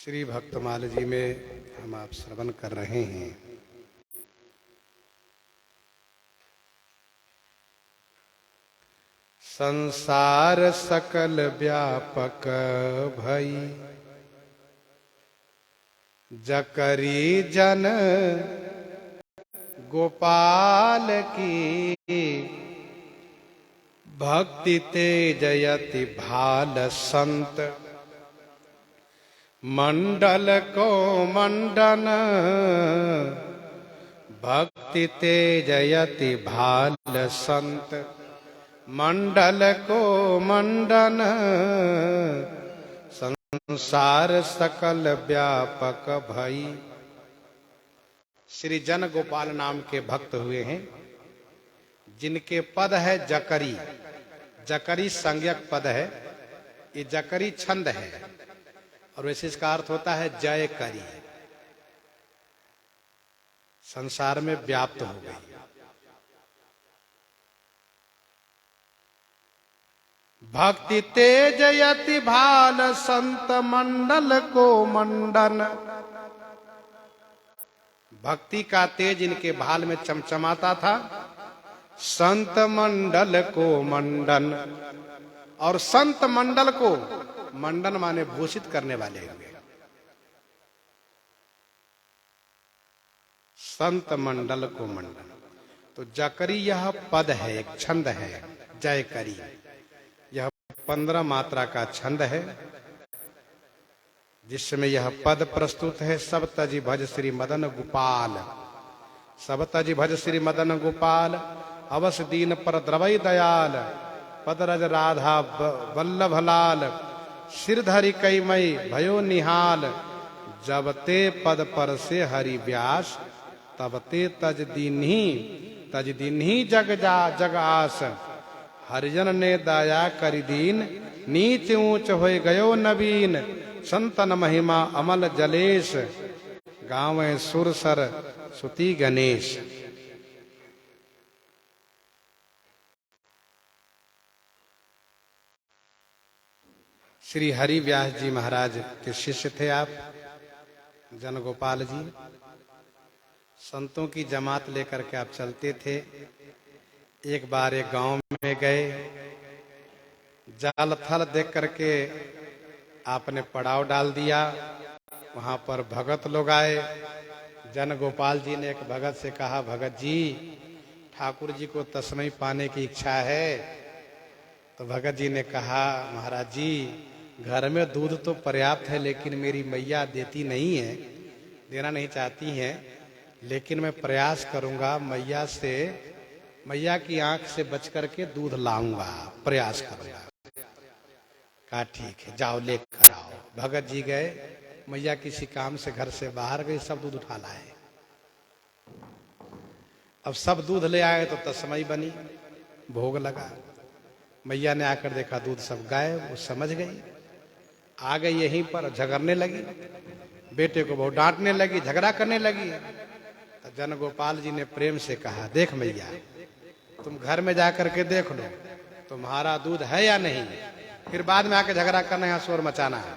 श्री भक्तमाल जी में हम आप श्रवण कर रहे हैं। संसार सकल व्यापक भई, जकरी जन गोपाल की, भक्ति तेजयति भाल संत, मंडल को मंडन। भक्ति तेजयति भाल संत, मंडल को मंडन। संसार सकल व्यापक भई। श्री जन गोपाल नाम के भक्त हुए हैं, जिनके पद है जकरी। जकरी संज्ञक पद है, ये जकरी छंद है और वैसे इसका अर्थ होता है जय करी। संसार में व्याप्त हो गई। भक्ति तेजयति भाल संत, मंडल को मंडन। भक्ति का तेज इनके भाल में चमचमाता था। संत मंडल को मंडन, और संत मंडल को मंडन माने भूषित करने वाले हुए। संत मंडल को मंडन, तो जकरी यह पद है, एक छंद है जय करी। यह 15 मात्रा का छंद है, जिसमें यह पद प्रस्तुत है। सब तजी भज श्री मदन गोपाल, सब तजी भज श्री मदन गोपाल। अवस दीन पर द्रवई दयाल, पदरज राधा वल्लभ लाल। सिरधरि कई मई भयो निहाल, जब ते पद पर से हरि व्यास। तब ते तज दीन्ही जग जा जग आस। हरिजन ने दया करि दीन, नीच ऊंच होय गयो नवीन। संतन महिमा अमल जलेश, गावें सुरसर सुति गणेश। श्री हरि व्यास जी महाराज के शिष्य थे आप, जन गोपाल जी। संतों की जमात लेकर के आप चलते थे। एक बार एक गांव में गए, जाल थल देख करके आपने पड़ाव डाल दिया। वहां पर भगत लोग आए। जन गोपाल जी ने एक भगत से कहा, भगत जी, ठाकुर जी को तस्मै पाने की इच्छा है। तो भगत जी ने कहा, महाराज जी, घर में दूध तो पर्याप्त है, लेकिन मेरी मैया देती नहीं है, देना नहीं चाहती हैं। लेकिन मैं प्रयास करूंगा, मैया की आंख से बच करके दूध लाऊंगा, प्रयास करूंगा। कहा ठीक है, जाओ लेकर आओ। भगत जी गए, मैया किसी काम से घर से बाहर गई, सब दूध उठा लाए। अब सब दूध ले आए तो तस्मई बनी, भोग लगा। मैया ने आकर देखा दूध सब गायब। वो समझ गई, आ गई यहीं पर, झगड़ने लगी। बेटे को बहुत डांटने लगी, झगड़ा करने लगी। तो जन गोपाल जी ने प्रेम से कहा, देख मैया, तुम घर में जाकर के देख लो तुम्हारा दूध है या नहीं, फिर बाद में आके झगड़ा करना, यहाँ शोर मचाना है।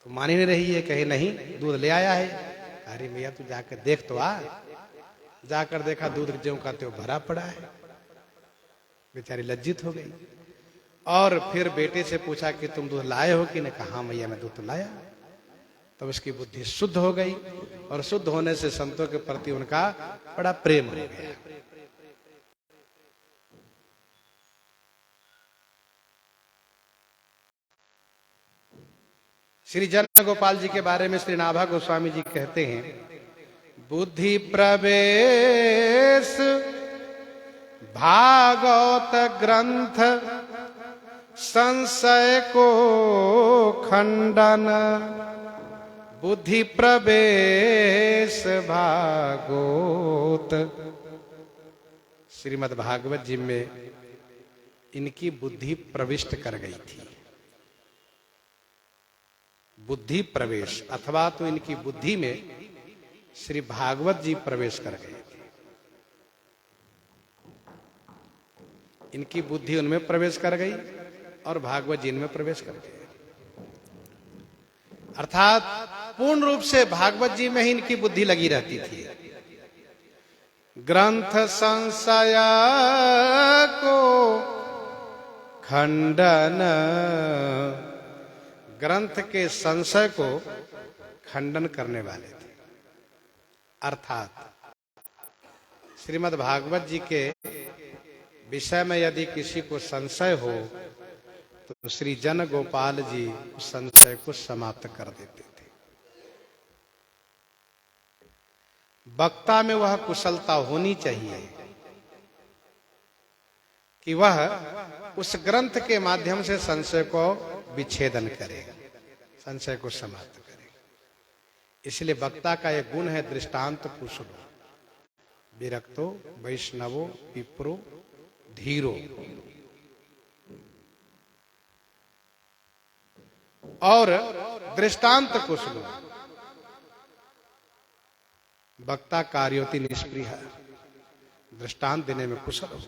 तो मान ही नहीं रही है, कहे नहीं दूध ले आया है। अरे मैया तू जाकर देख तो आ। जाकर देखा दूध ज्यों का त्यों भरा पड़ा है। बेचारी लज्जित हो गई और फिर बेटे से पूछा कि तुम दूध लाए हो कि नहीं। कहा हाँ मैया, मैं दूध तो लाया। तब उसकी बुद्धि शुद्ध हो गई और शुद्ध होने से संतों के प्रति उनका बड़ा प्रेम हो गया। श्री जन गोपाल जी के बारे में श्री नाभा गोस्वामी जी कहते हैं, बुद्धि प्रवेश भागवत ग्रंथ, संशय को खंडन। बुद्धि प्रवेश भागवत। श्रीमद् भागवत जी में इनकी बुद्धि प्रविष्ट कर गई थी। बुद्धि प्रवेश, अथवा तो इनकी बुद्धि में श्री भागवत जी प्रवेश कर गए थे। इनकी बुद्धि उनमें प्रवेश कर गई और भागवत जी इनमें प्रवेश कर गए। अर्थात पूर्ण रूप से भागवत जी में ही इनकी बुद्धि लगी रहती थी। ग्रंथ संशय को खंडन, ग्रंथ के संशय को खंडन करने वाले थे। अर्थात श्रीमद् भागवत जी के विषय में यदि किसी को संशय हो तो श्री जन गोपाल जी उस संशय को समाप्त कर देते थे। वक्ता में वह कुशलता होनी चाहिए कि वह उस ग्रंथ के माध्यम से संशय को विच्छेदन करेगा, संशय को समाप्त करेगा। इसलिए वक्ता का एक गुण है दृष्टांत कुशलो, विरक्तो वैष्णवो विप्रो धीरो। और दृष्टांत कुशलो, वक्ता कार्योति निष्प्रिय, दृष्टांत देने में कुशल हो।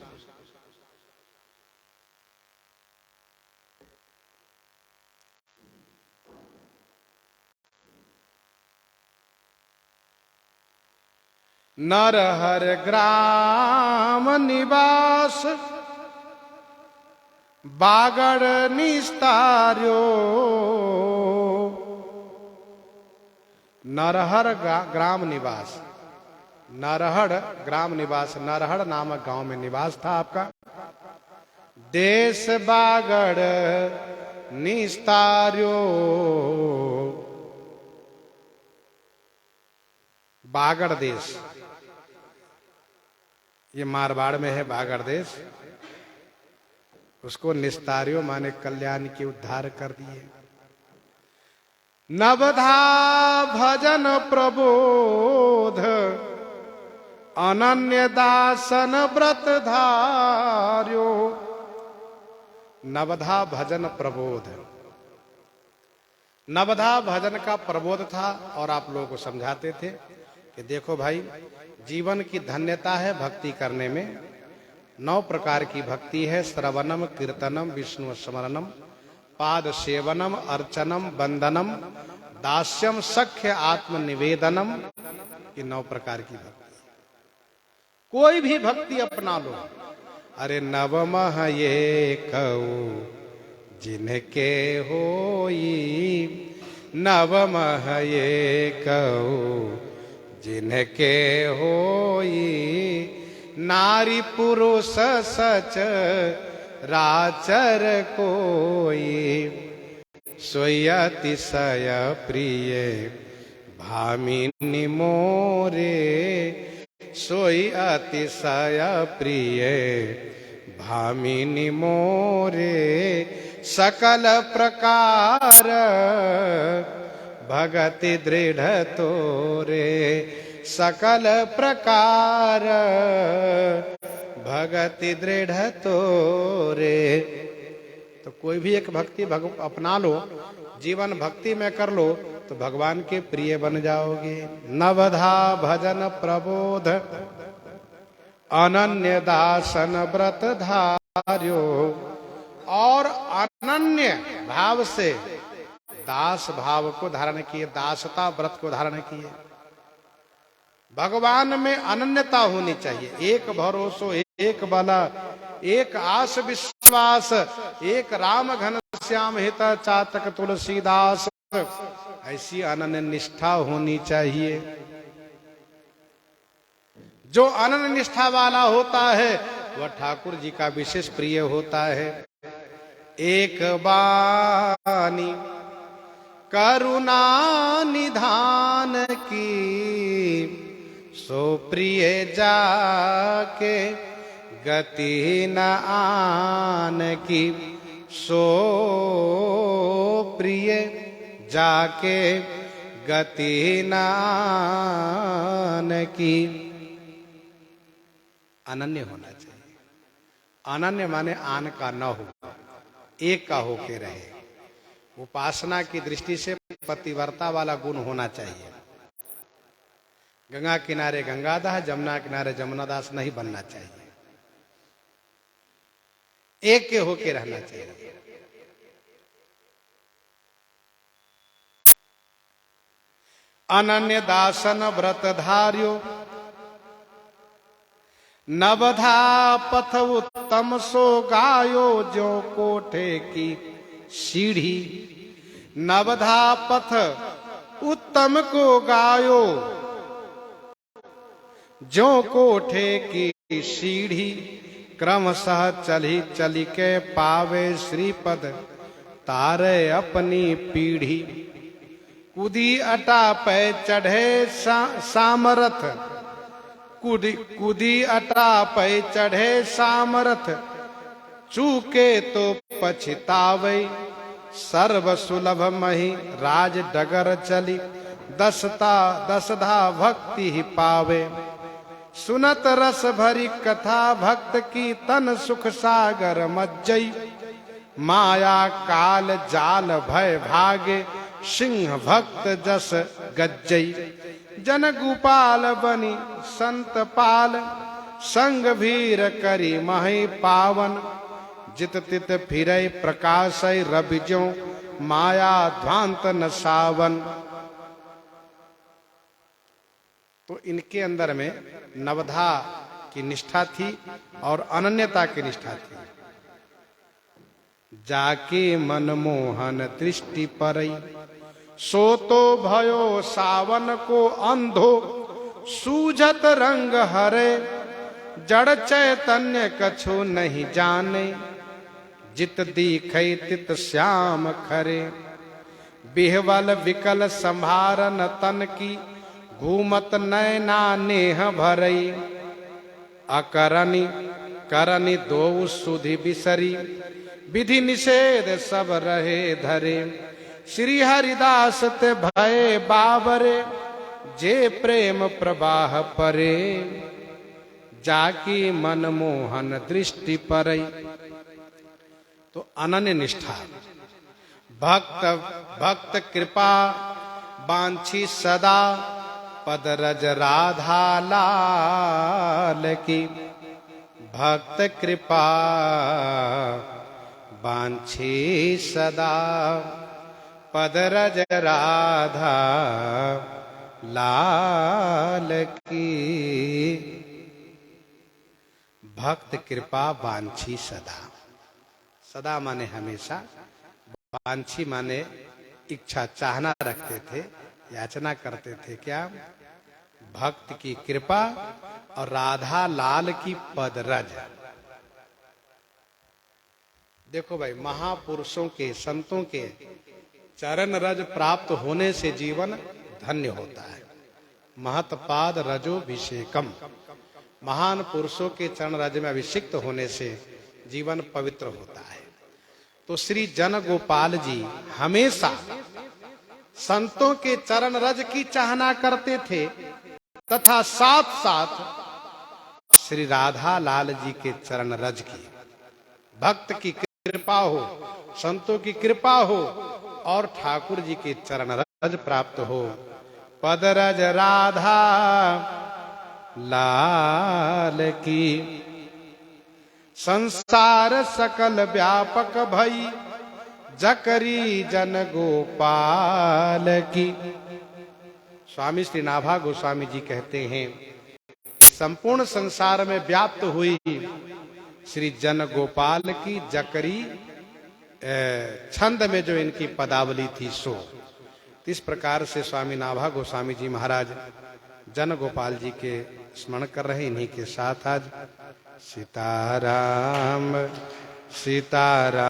नरहर ग्राम निवास बागड़ निस्तार्यो। नरहर ग्राम निवास, नरहड़ ग्राम निवास, नरहड़ नामक गांव में निवास था आपका। देश बागड़ निस्तार्यो, बागड़ देश, ये मारवाड़ में है बागड़ देश। उसको निस्तार्यो माने कल्याण की उद्धार कर दिए। नवधा भजन प्रबोध अनन्य दासन व्रत धार्यो। नवधा भजन प्रबोध, नवधा भजन का प्रबोध था और आप लोगों को समझाते थे कि देखो भाई, जीवन की धन्यता है भक्ति करने में। 9 प्रकार की भक्ति है, श्रवणम कीर्तनम विष्णु स्मरणम पाद सेवनम अर्चनम वंदनम दास्यम सख्य आत्मनिवेदनम। ये 9 प्रकार की भक्ति। कोई भी भक्ति अपना लो। अरे नवमः ये कऊ जिनके होई, नवमः ये कऊ जिनके होई, नारी पुरुष सच राचर कोई, सोई अतिशय प्रिय भामिनी मोरे, सोई अतिशय प्रिय भामिनी मोरे। सकल प्रकार भगति दृढ़ तोरे, सकल प्रकार भगति दृढ़ तोरे। तो कोई भी एक भक्ति अपना लो, जीवन भक्ति में कर लो तो भगवान के प्रिय बन जाओगे। नवधा भजन प्रबोध अनन्य दासन व्रत धार्यो। और अनन्य भाव से दास भाव को धारण किए, दासता व्रत को धारण किए। भगवान में अनन्यता होनी चाहिए। एक भरोसो एक बला, एक आस विश्वास, एक राम घन श्याम हित चातक तुलसीदास। ऐसी अनन्य निष्ठा होनी चाहिए। जो अनन्य निष्ठा वाला होता है वह ठाकुर जी का विशेष प्रिय होता है। एक बानी करुणा निधान की, सो प्रिय जाके गति न आन की, सो प्रिय जाके गति न आन की। अनन्य होना चाहिए। अनन्य माने आन का न हो, एक का होके रहे। उपासना की दृष्टि से पतिव्रता वाला गुण होना चाहिए। गंगा किनारे गंगादास, जमुना किनारे जमुनादास नहीं बनना चाहिए। एक के होके रहना चाहिए। अनन्य दासन व्रत धार्यो, नवधा पथ उत्तम सो गायो, जो कोठे की सीढ़ी। नवधा पथ उत्तम को गायो, जो कोठे की सीढ़ी। क्रमशः चली चली के पावे श्रीपद, तारे अपनी पीढ़ी। कूदी अटा पे चढ़े सामरथ, कूदी अटा पे चढ़े सामरथ। चूके तो पछतावे, सर्व सुलभ मही राज डगर चली। दसधा भक्ति ही पावे, सुनत रस भरी कथा भक्त की। तन सुख सागर मज्जई, माया काल जाल भय भागे। सिंह भक्त जस गज्जई, जन गोपाल बनी संत पाल। संग भीर करी मही पावन, जित तित फिरै प्रकाशै रविजो। माया ध्वांत न सावन। तो इनके अंदर में नवधा की निष्ठा थी और अनन्यता की निष्ठा थी। जाके मनमोहन दृष्टि परई, सो तो भयो सावन को अंधो। सूझत रंग हरे, जड़ चैतन्य कछु नहीं जाने। जित दीखै तित श्याम खरे, बिहवल विकल संभारन तन की। घूमत नैना नेह भरई, अकरनी करनी दो सुधि बिसरी। विधि निषेध सब रहे धरे, श्री हरिदास ते भय बाबरे। जे प्रेम प्रवाह परे, जाकी मनमोहन दृष्टि परई। तो अनन्य निष्ठा, भक्त कृपा बांछी सदा। पद रज राधा लाल की, भक्त कृपा बांछी सदा। पद रज राधा लाल की, भक्त कृपा बांछी सदा। सदा माने हमेशा, बांछी माने इच्छा, चाहना रखते थे, याचना करते थे। क्या? भक्त की कृपा और राधा लाल की पद रज। देखो भाई, महापुरुषों के, संतों के चरण रज प्राप्त होने से जीवन धन्य होता है। महत्पाद रजोभिषेकम, महान पुरुषों के चरण रज में अभिषिक्त होने से जीवन पवित्र होता है। तो श्री जन गोपाल जी हमेशा संतों के चरण रज की चाहना करते थे, तथा साथ साथ श्री राधा लाल जी के चरण रज की। भक्त की कृपा हो, संतों की कृपा हो और ठाकुर जी के चरण रज प्राप्त हो। पद रज राधा लाल की, संसार सकल व्यापक भई। जकरी जन गोपाल की। स्वामी श्री नाभा गोस्वामी जी कहते हैं, संपूर्ण संसार में व्याप्त हुई श्री जन गोपाल की जकरी छंद में जो इनकी पदावली थी सो। इस प्रकार से स्वामी नाभा गोस्वामी जी महाराज जन गोपाल जी के स्मरण कर रहे। इन्हीं के साथ आज सीताराम सीताराम।